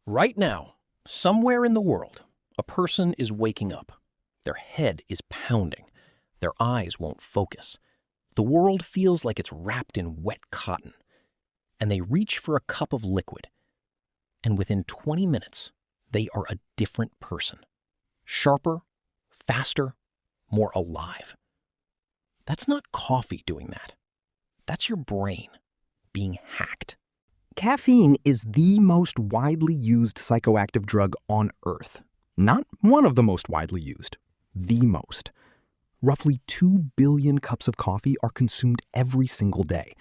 Right now, somewhere in the world, a person is waking up. Their head is pounding. Their eyes won't focus. The world feels like it's wrapped in wet cotton. And they reach for a cup of liquid. And within 20 minutes, they are a different person. Sharper, faster, more alive. That's not coffee doing that. That's your brain being hacked. Caffeine is the most widely used psychoactive drug on Earth. Not one of the most widely used, the most. Roughly 2 billion cups of coffee are consumed every single day.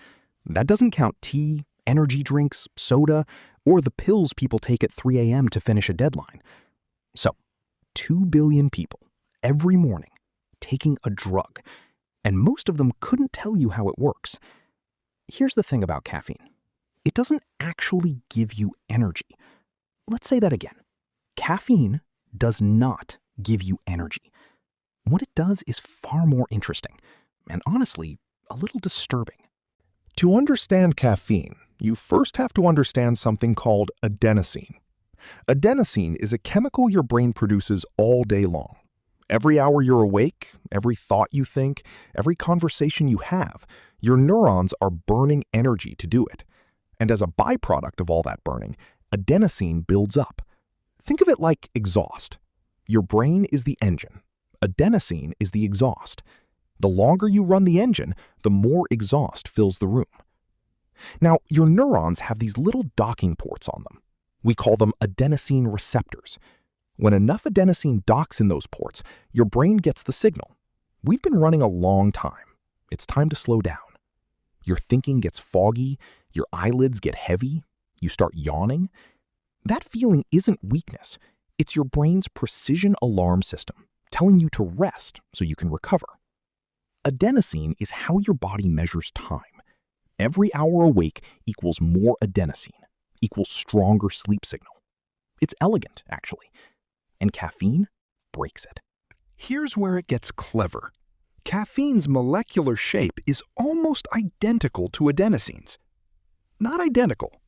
That doesn't count tea, energy drinks, soda, or the pills people take at 3 a.m. to finish a deadline. So, 2 billion people every morning taking a drug, and most of them couldn't tell you how it works. Here's the thing about caffeine. It doesn't actually give you energy. Let's say that again. Caffeine does not give you energy. What it does is far more interesting, and honestly, a little disturbing. To understand caffeine, you first have to understand something called adenosine. Adenosine is a chemical your brain produces all day long. Every hour you're awake, every thought you think, every conversation you have, your neurons are burning energy to do it. And as a byproduct of all that burning, adenosine builds up. Think of it like exhaust. Your brain is the engine. Adenosine is the exhaust. The longer you run the engine, the more exhaust fills the room. Now, your neurons have these little docking ports on them. We call them adenosine receptors. When enough adenosine docks in those ports, your brain gets the signal. We've been running a long time. It's time to slow down. Your thinking gets foggy, your eyelids get heavy, you start yawning. That feeling isn't weakness. It's your brain's precision alarm system telling you to rest so you can recover. Adenosine is how your body measures time. Every hour awake equals more adenosine, equals stronger sleep signal. It's elegant, actually. And caffeine breaks it. Here's where it gets clever. Caffeine's molecular shape is almost identical to adenosine's. Not identical,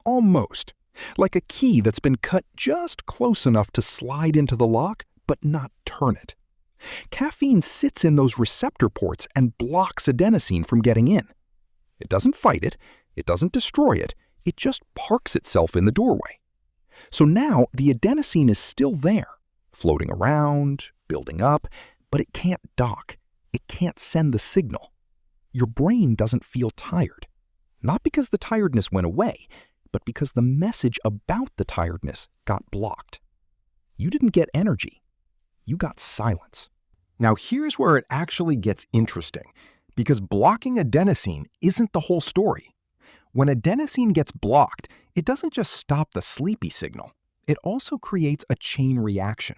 almost. Like a key that's been cut just close enough to slide into the lock, but not turn it. Caffeine sits in those receptor ports and blocks adenosine from getting in. It doesn't fight it, it doesn't destroy it, it just parks itself in the doorway. So now the adenosine is still there, floating around, building up, but it can't dock. It can't send the signal. Your brain doesn't feel tired. Not because the tiredness went away, but because the message about the tiredness got blocked. You didn't get energy. You got silence. Now here's where it actually gets interesting, because blocking adenosine isn't the whole story. When adenosine gets blocked, it doesn't just stop the sleepy signal. It also creates a chain reaction.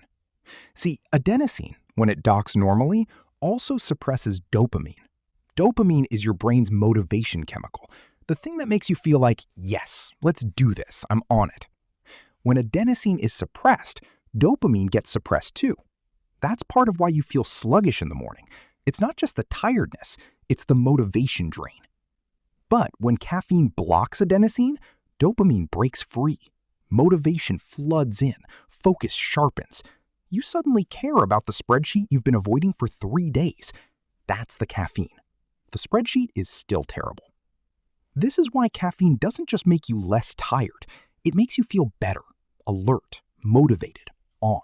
See, adenosine, when it docks normally, also suppresses dopamine. Dopamine is your brain's motivation chemical, the thing that makes you feel like, yes, let's do this, I'm on it. When adenosine is suppressed, dopamine gets suppressed too. That's part of why you feel sluggish in the morning. It's not just the tiredness, it's the motivation drain. But when caffeine blocks adenosine, dopamine breaks free. Motivation floods in, focus sharpens. You suddenly care about the spreadsheet you've been avoiding for 3 days. That's the caffeine. The spreadsheet is still terrible. This is why caffeine doesn't just make you less tired. It makes you feel better, alert, motivated, on.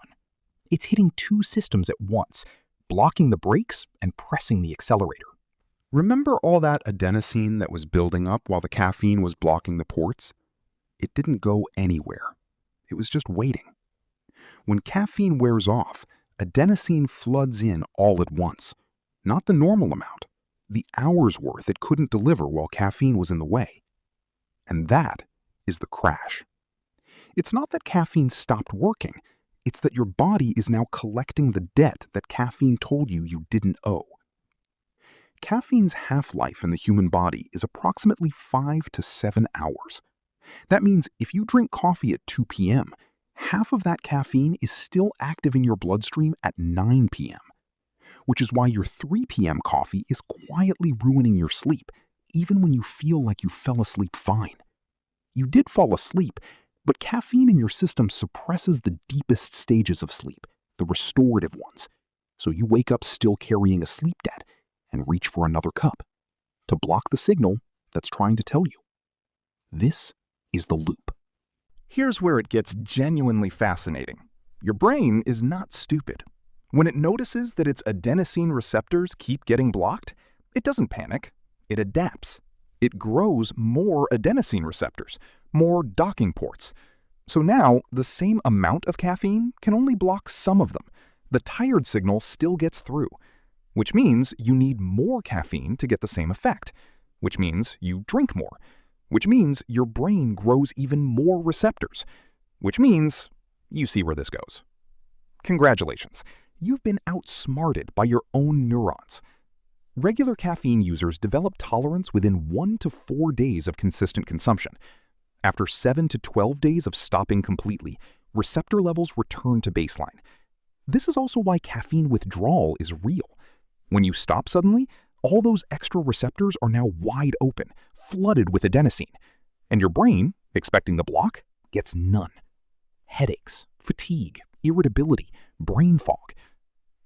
It's hitting 2 systems at once, blocking the brakes and pressing the accelerator. Remember all that adenosine that was building up while the caffeine was blocking the ports? It didn't go anywhere. It was just waiting. When caffeine wears off, adenosine floods in all at once. Not the normal amount, the hours worth it couldn't deliver while caffeine was in the way. And that is the crash. It's not that caffeine stopped working, it's that your body is now collecting the debt that caffeine told you you didn't owe. Caffeine's half-life in the human body is approximately 5 to 7 hours. That means if you drink coffee at 2 p.m., half of that caffeine is still active in your bloodstream at 9 p.m., which is why your 3 p.m. coffee is quietly ruining your sleep, even when you feel like you fell asleep fine. You did fall asleep, But caffeine in your system suppresses the deepest stages of sleep, the restorative ones. So you wake up still carrying a sleep debt and reach for another cup to block the signal that's trying to tell you. This is the loop. Here's where it gets genuinely fascinating. Your brain is not stupid. When it notices that its adenosine receptors keep getting blocked, it doesn't panic. It adapts. It grows more adenosine receptors, more docking ports. So now, the same amount of caffeine can only block some of them. The tired signal still gets through, which means you need more caffeine to get the same effect, which means you drink more, which means your brain grows even more receptors, which means you see where this goes. Congratulations, you've been outsmarted by your own neurons. Regular caffeine users develop tolerance within 1 to 4 days of consistent consumption. After 7 to 12 days of stopping completely, receptor levels return to baseline. This is also why caffeine withdrawal is real. When you stop suddenly, all those extra receptors are now wide open, flooded with adenosine, and your brain, expecting the block, gets none. Headaches, fatigue, irritability, brain fog.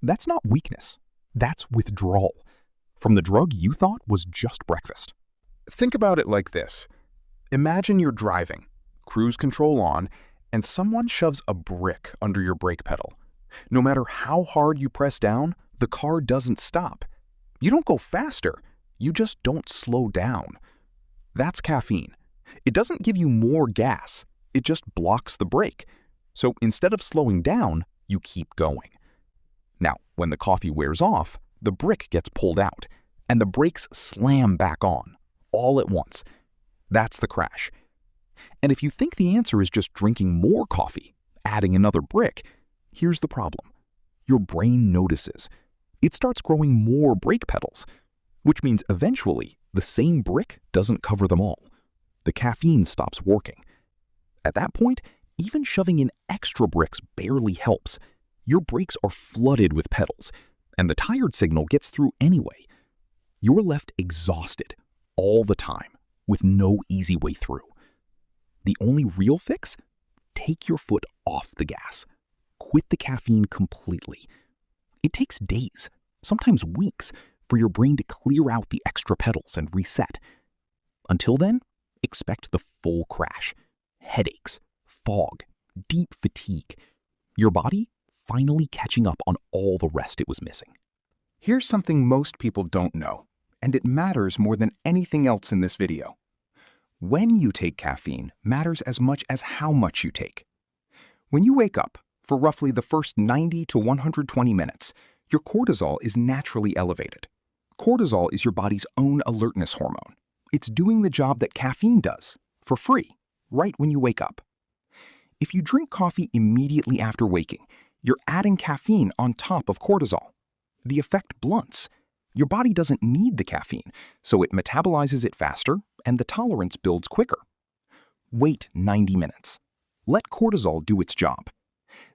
That's not weakness. That's withdrawal from the drug you thought was just breakfast. Think about it like this. Imagine you're driving, cruise control on, and someone shoves a brick under your brake pedal. No matter how hard you press down, the car doesn't stop. You don't go faster, you just don't slow down. That's caffeine. It doesn't give you more gas, it just blocks the brake. So instead of slowing down, you keep going. Now, when the coffee wears off, the brick gets pulled out, and the brakes slam back on, all at once. That's the crash. And if you think the answer is just drinking more coffee, adding another brick, here's the problem. Your brain notices. It starts growing more brake pedals, which means eventually the same brick doesn't cover them all. The caffeine stops working. At that point, even shoving in extra bricks barely helps. Your brakes are flooded with pedals, and the tired signal gets through anyway. You're left exhausted all the time with no easy way through. The only real fix? Take your foot off the gas. Quit the caffeine completely. It takes days, sometimes weeks, for your brain to clear out the extra pedals and reset. Until then, expect the full crash. Headaches, fog, deep fatigue. Your body finally catching up on all the rest it was missing. Here's something most people don't know, and it matters more than anything else in this video. When you take caffeine matters as much as how much you take. When you wake up, for roughly the first 90 to 120 minutes, your cortisol is naturally elevated. Cortisol is your body's own alertness hormone. It's doing the job that caffeine does, for free, right when you wake up. If you drink coffee immediately after waking, you're adding caffeine on top of cortisol. The effect blunts. Your body doesn't need the caffeine, so it metabolizes it faster and the tolerance builds quicker. Wait 90 minutes. Let cortisol do its job.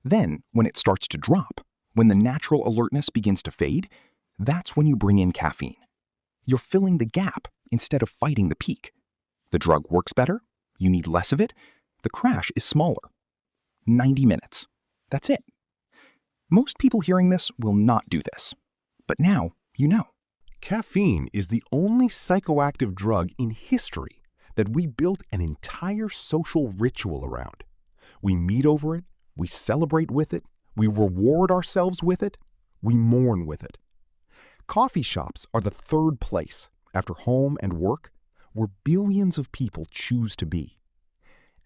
Then, when it starts to drop, when the natural alertness begins to fade, that's when you bring in caffeine. You're filling the gap instead of fighting the peak. The drug works better, you need less of it, the crash is smaller. 90 minutes. That's it. Most people hearing this will not do this. But now, you know. Caffeine is the only psychoactive drug in history that we built an entire social ritual around. We meet over it, we celebrate with it, we reward ourselves with it, we mourn with it. Coffee shops are the third place, after home and work, where billions of people choose to be.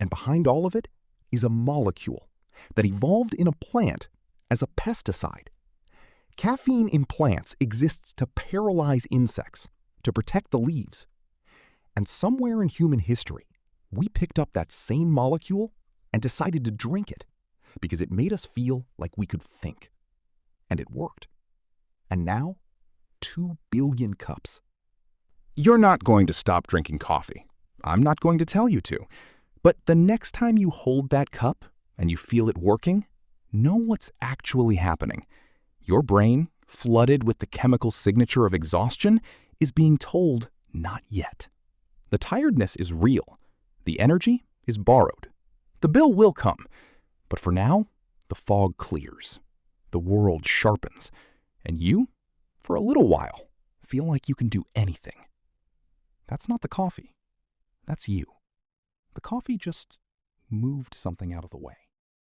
And behind all of it is a molecule that evolved in a plant as a pesticide. Caffeine in plants exists to paralyze insects, to protect the leaves. And somewhere in human history, we picked up that same molecule and decided to drink it because it made us feel like we could think. And it worked. And now, 2 billion cups. You're not going to stop drinking coffee. I'm not going to tell you to. But the next time you hold that cup and you feel it working, know what's actually happening. Your brain, flooded with the chemical signature of exhaustion, is being told not yet. The tiredness is real. The energy is borrowed. The bill will come, but for now, the fog clears, the world sharpens, and you, for a little while, feel like you can do anything. That's not the coffee. That's you. The coffee just moved something out of the way.